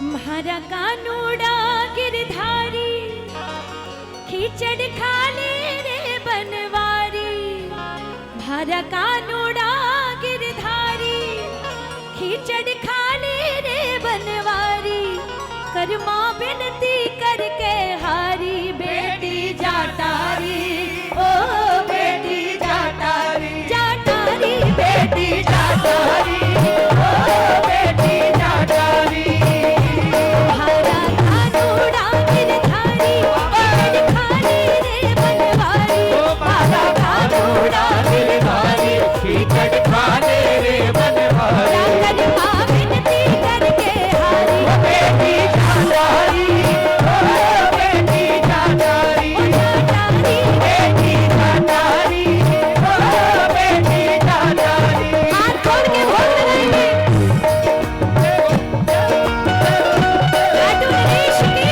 म्हारा कानूड़ा गिरधारी खींचड़ खाले रे बनवारी। म्हारा कानूड़ा गिरधारी खींचड़ खाले रे बनवारी। कर्मा बिनती करके हारी बेटी जाटारी। ओ बेटी जाटारी जाटारी बेटी जाटारी। ओ बेटी जाटारी म्हारा कानूड़ा गिरधारी खींचड़ खाले रे बनवारी। म्हारा कानूड़ा गिरधारी खींचड़ खाले रे बनवारी। कर्मा बिनती करके हारी बेटी जाटारी ओ बेटी जाटारी। जाटारी बेटी जाटारी ओ बेटी जाटारी। हाथ जोड़ के भोग लगाएंगे। लाडू गणेश की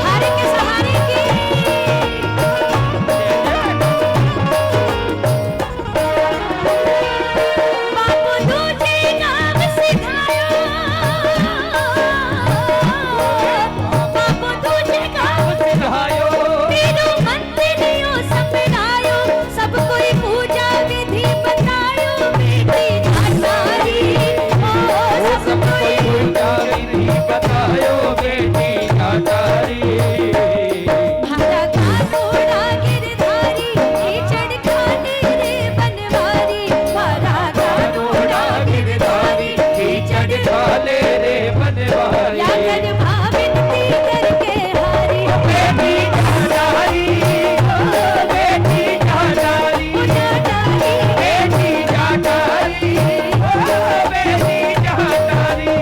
हारे के सहारे की बापू तुझे काम सिखायो। बापू तुझे काम सिखायो तीनों मंत्रियों सपनायो। सब कोई पूजा विधि बतायो बेटी जाटारी। ओ सब कोई पूजा विधि बतायो बेटी जाटारी। म्हारा कानूड़ा गिरधारी खींचड़ खाले रे बनवारी। म्हारा कानूड़ा गिरधारी खींचड़ खाले रे बनवारी। या कर्मा बिनती करके हारी बेटी जाटारी ओ बेटी जाटारी। जाटारी बेटी जाटारी ओ बेटी जाटारी।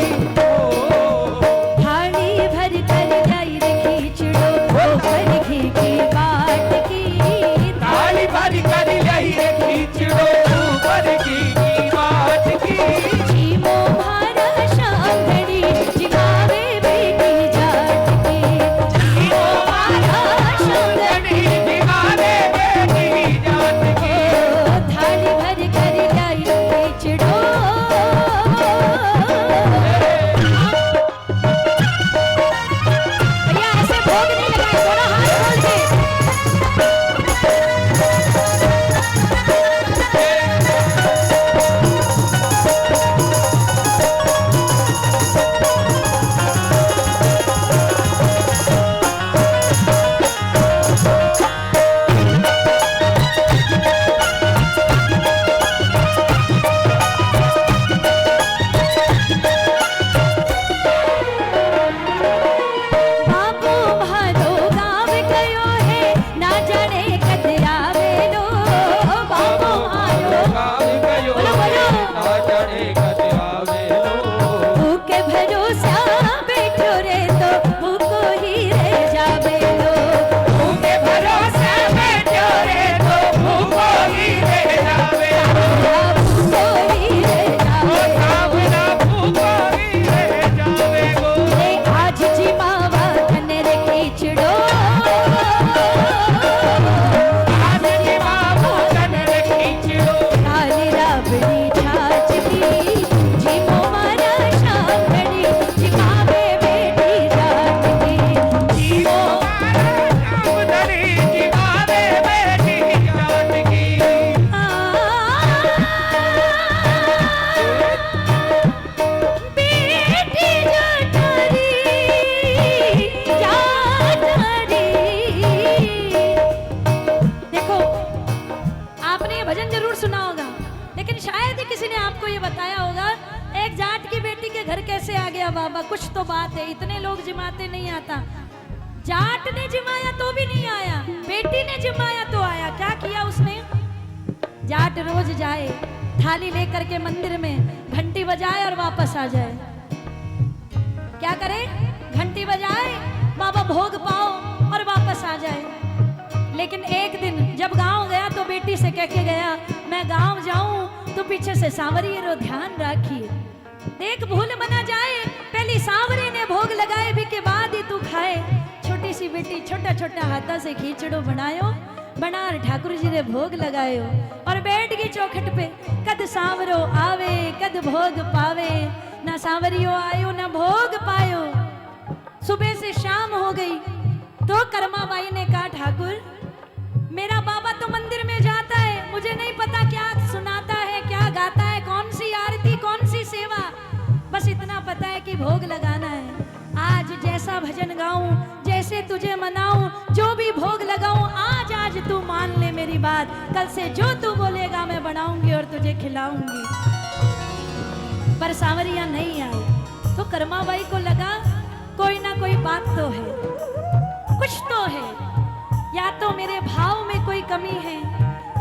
थाली भर कर जाई रे खींचड़ो भर घी की बाट की। ताली भरी कर लही रे खींचड़ो ऊपर की बात की। जीमो म्हारा शांगड़ी जिगावे बेटी जाट की। जीमो म्हारा शांगड़ी दिवाले बेटी जाट की। थाली भर कर जाई रे खींचड़ो। भैया ऐसे भोग नहीं लगाए थोड़ा हाथ खोल के। बापू म्हारो गाँव गयो है ना जाने कद आवेलो। बापू म्हारो गाँव गयो बोलो, बोलो। ना जाने कद आवेलो। भूखे भरोसा बैठो रे तो भूखो ही रह जावेलो। भूखे भरोसे बैठो रे तो भूखो ही रह जावे। भूखो ही रह ओ जावे। सावरा भूखो ही रह जावे गो। रे आज जिमावा कने रे खींचड़ो। आज की बाबू तन रे खींचड़ो। काली राबड़ी छाछ की जीमो मारा शांगड़ी जिगावे बेटी जाट की। जीवो मारा सावधानी जिगावे बेटी जाट की। बेटी जाटारी जाटारी। देखो आपने ये भजन जरूर सुना होगा लेकिन शायद ही किसी ने आपको ये बताया होगा एक जाट की बेटी के घर कैसे आ गया बाबा। कुछ तो बात है, इतने लोग जिमाते नहीं आता। जाट ने जिमाया तो भी नहीं आया, बेटी ने जिमाया तो आया। क्या किया उसने? जाट रोज जाए थाली लेकर के मंदिर में घंटी बजाए और वापस आ जाए। क्या करे? घंटी बजाए, बाबा भोग पाओ और वापस आ जाए। लेकिन एक दिन जब गांव गया तो बेटी से कह के गया पीछे से सांवरिये रो ध्यान राखिए, देख भूल मना जाए, पहली सांवरे ने भोग लगाए भी के बाद ही तू खाए। छोटी सी बेटी छोटा छोटा हाथा से खींचड़ो बनायो, बनार ठाकुर जी ने भोग लगायो और बैठ गई चौखट पे। कद सांवरो आवे कद भोग पावे, ना सांवरियो आयो ना भोग पायो। सुबह से शाम हो गई तो कर्माबाई ने कहा ठाकुर मेरा बाबा तो मंदिर में जाता है, मुझे नहीं पता क्या सुनाता है क्या गाता है, कौन सी आरती कौन सी सेवा, बस इतना पता है कि भोग लगाना है। आज जैसा भजन गाऊं जैसे तुझे मनाऊं जो भी भोग लगाऊं, आज तू मान ले मेरी बात, कल से जो तू बोलेगा मैं बनाऊंगी और तुझे खिलाऊंगी। पर सांवरिया नहीं आई तो कर्माबाई को लगा कोई ना कोई बात तो है, कुछ तो है, या तो मेरे भाव में कोई कमी है,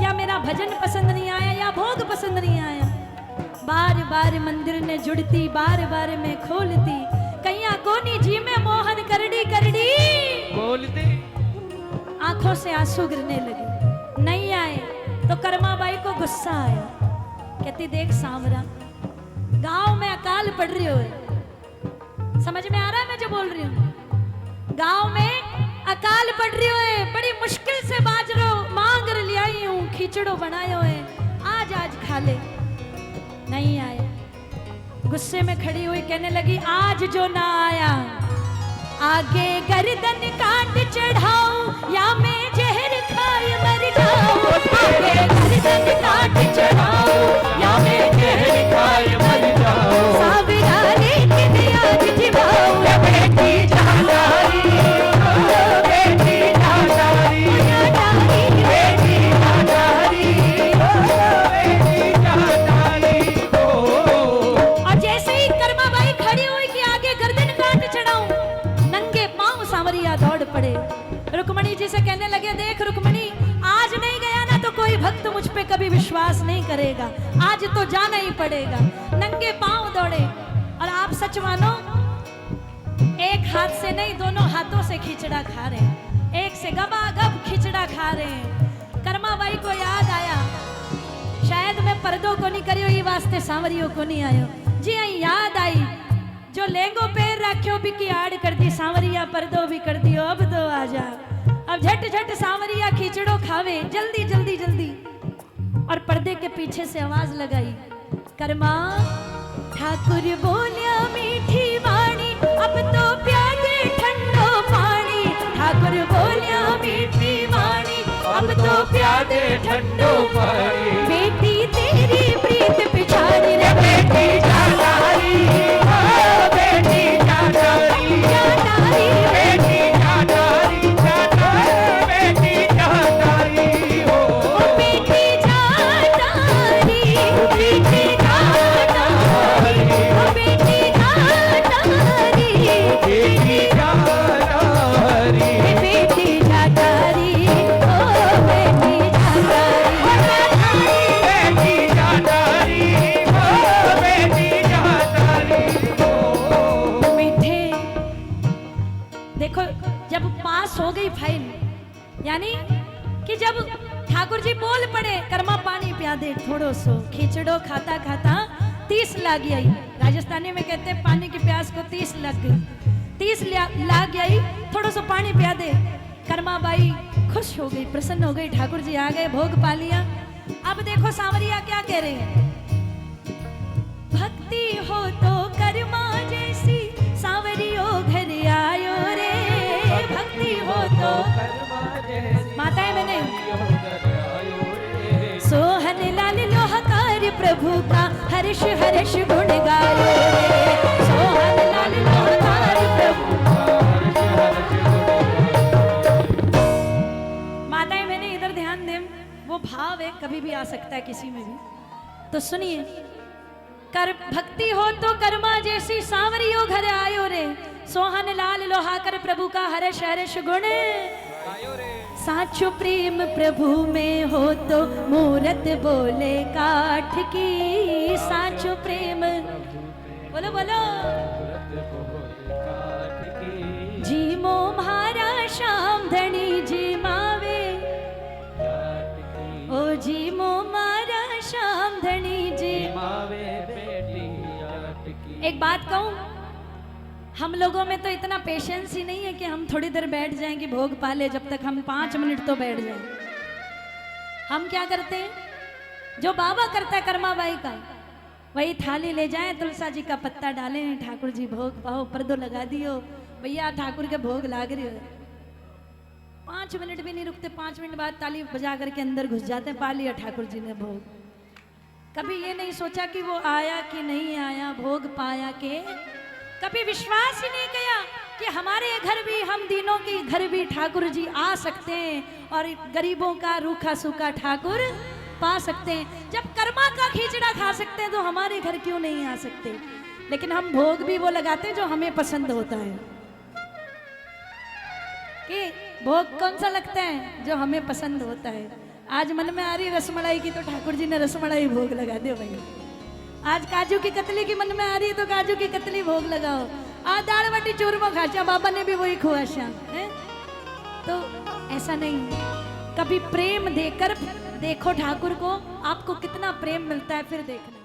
या मेरा भजन पसंद नहीं आया, या भोग पसंद नहीं आया। बार बार मंदिर ने जुड़ती, बार बार मैं खोलती, कैया कोनी जी में मोहन करड़ी करड़ी बोलते, आंखों से आंसू गिरने लगे, नहीं आए तो कर्माबाई को गुस्सा आया। कहती देख सांवरा, गांव में अकाल पड़ रही हो, समझ में आ रहा है मैं जो बोल रही हूँ? गांव में अकाल पड़ रही है, बड़ी मुश्किल से बाजरो मांग लियाई हूँ, खिचड़ो बनायो है, आज खा ले। नहीं आया, गुस्से में खड़ी हुई कहने लगी आज जो ना आया आगे गर्दन काट चढ़ाऊं या मैं जहर खाए मर जाऊं। आगे गर्दन काट चढ़ाऊं या मैं जहर खाए मर जाऊं। सांवरा लेकिन आज जिवाऊं या बेटी जानारी, बेटी जानारी, बेटी जानारी, बेटी जानारी। और जैसे ही कर्माबाई खड़ी हुई कि आगे गर्दन काट चढ़ाऊं, नंगे पांव सांवरिया दौड़ पड़े। रुक्मणी जी से कहने लगे देख रुक्मणी, आज नहीं गया ना तो कोई भक्त मुझ पे कभी विश्वास नहीं करेगा, आज तो जाना ही पड़ेगा। नंगे पांव दौड़े और आप सच मानो एक हाथ से नहीं दोनों हाथों से खिचड़ा खा रहे हैं, एक से गबागब खिचड़ा खा रहे हैं। कर्माबाई को याद आया शायद मैं पर्दों को नहीं करियो ये वास्ते सांवरियों को नहीं आयो जी। याद आई जो लेंगो पैर रखियो भी की आड़ कर दी, सांवरिया पर्दो भी कर दियो, अब तो आ जा। अब झट झट सांवरिया खिचड़ो खावे, जल्दी जल्दी जल्दी। और पर्दे के पीछे से आवाज लगाई, कर्मा ठाकुर बोलिया मीठी वाणी, अब तो प्यादे ठंडो पानी। ठाकुर बोलिया मीठी वाणी, अब तो प्यादे ठंडो पानी। बेटी तेरी प्रीत पिछाड़ी रे बेटी जानारी, बेटी जानारी, जानारी, बेटी जानारी, जानारी, बेटी जानारी। ओ बेटी जानारी, बेटी जानारी, ओ बेटी जानारी, बेटी जानारी, बेटी जानारी, ओ बेटी जानारी, बेटी जानारी, ओ बेटी जानारी। मीठे देखो जब पास हो गई फाइल, यानी कि जब ठाकुर जी बोल पड़े कर्मा पानी पिया दे थोड़ो सो, खिचड़ो खाता खाता 30 लाग गई। राजस्थानी में कहते हैं पानी की प्यास को 30 लग गई, 30 लाग गई, थोड़ा सा पानी पिया दे। कर्माबाई खुश हो गई, प्रसन्न हो गई, ठाकुर जी आ गए, भोग पा लिया। अब देखो सांवरिया क्या कह रहे हैं, भक्ति हो तो कर्मा जैसी सांवरियो घर आयो रे, भक्ति हो तो माताएं मैंने सोहन लाल लोहकार प्रभु का हर्ष हर्ष गुण गायो रे, सोहन लाल लोहकार प्रभु माताएं मैंने इधर ध्यान दें, वो भाव है कभी भी आ सकता है किसी में भी, तो सुनिए। कर भक्ति हो तो कर्मा जैसी सांवरियो घर आयो रे, सोहन लाल लोहाकर प्रभु का हर्ष हर्ष गुण। साचो प्रेम प्रभु में हो तो मूरत बोले काठ की, साचो प्रेम बोलो बोलो। जी मो म्हारा श्याम धनी जी मावे, ओ जी मो मारा श्याम धनी जी एक बात कहूं, हम लोगों में तो इतना पेशेंस ही नहीं है कि हम थोड़ी देर बैठ जाएं कि भोग पाले, जब तक हम 5 मिनट तो बैठ जाएं। हम क्या करते हैं, जो बाबा करता है कर्माबाई का, वही थाली ले जाएं, तुलसा जी का पत्ता डालें, ठाकुर जी भोग पाओ, पर्दो लगा दियो, भैया ठाकुर के भोग लाग रही हो। 5 मिनट भी नहीं रुकते, 5 मिनट बाद ताली बजा करके अंदर घुस जाते हैं, पा लिया ठाकुर जी ने भोग। कभी ये नहीं सोचा कि वो आया कि नहीं आया, भोग पाया के, कभी विश्वास ही नहीं किया कि हमारे घर भी, हम दीनों के घर भी ठाकुर जी आ सकते हैं और गरीबों का रूखा सूखा ठाकुर पा सकते हैं। जब कर्मा का खींचड़ा खा सकते हैं तो हमारे घर क्यों नहीं आ सकते। लेकिन हम भोग भी वो लगाते हैं जो हमें पसंद होता है, कि भोग कौन सा लगता है, जो हमें पसंद होता है। आज मन में आ रही रसमलाई की तो ठाकुर जी ने रसमलाई भोग लगा दो भाई। आज काजू की कतली की मन में आ रही है तो काजू की कतली भोग लगाओ। आज दाल बाटी चूरमा खाचा, बाबा ने भी वही खुआशा है। तो ऐसा नहीं, कभी प्रेम देकर देखो ठाकुर को, आपको कितना प्रेम मिलता है, फिर देखना।